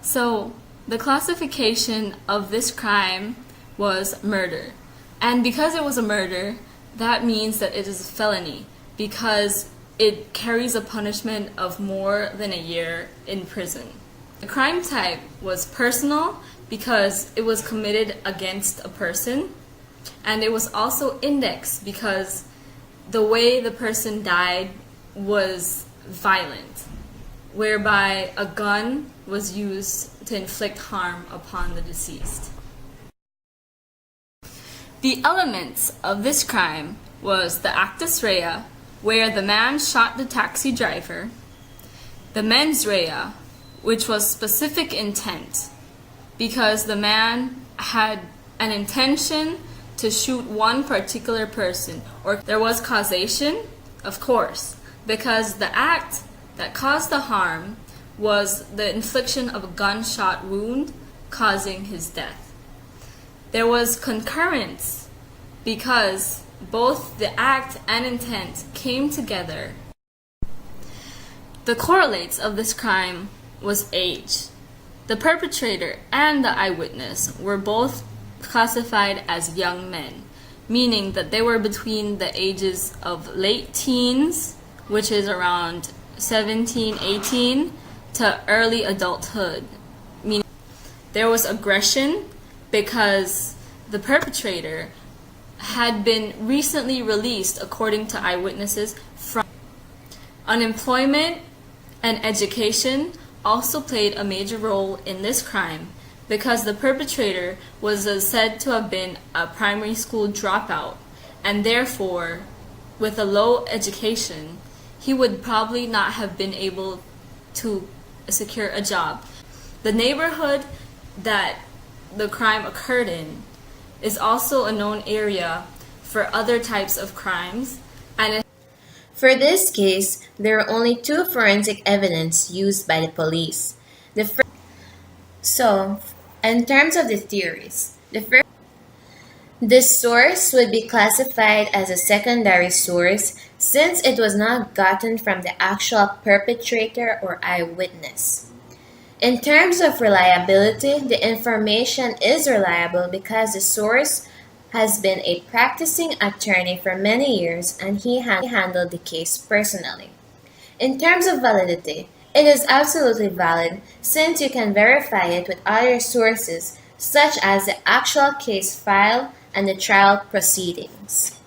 So, the classification of this crime was murder. And because it was a murder, that means that it is a felony because it carries a punishment of more than a year in prison. The crime type was personal because it was committed against a person, and it was also index because the way the person died was violent, whereby a gun was used to inflict harm upon the deceased. The elements of this crime was the actus rea, where the man shot the taxi driver, the mens rea, which was specific intent, because the man had an intention to shoot one particular person, or there was causation, of course, because the act that caused the harm was the infliction of a gunshot wound causing his death. There was concurrence because both the act and intent came together. The correlates of this crime was age. The perpetrator and the eyewitness were both classified as young men, meaning that they were between the ages of late teens, which is around 17, 18, to early adulthood, meaning there was aggression because the perpetrator had been recently released, according to eyewitnesses, from unemployment, and education also played a major role in this crime because the perpetrator was said to have been a primary school dropout, and therefore, with a low education, he would probably not have been able to secure a job. The neighborhood that the crime occurred in is also a known area for other types of crimes, and For this case, there are only two forensic evidence used by the police. So, in terms of the theories, the source would be classified as a secondary source since it was not gotten from the actual perpetrator or eyewitness. In terms of reliability, the information is reliable because the source has been a practicing attorney for many years and he handled the case personally. In terms of validity, it is absolutely valid since you can verify it with other sources such as the actual case file and the trial proceedings.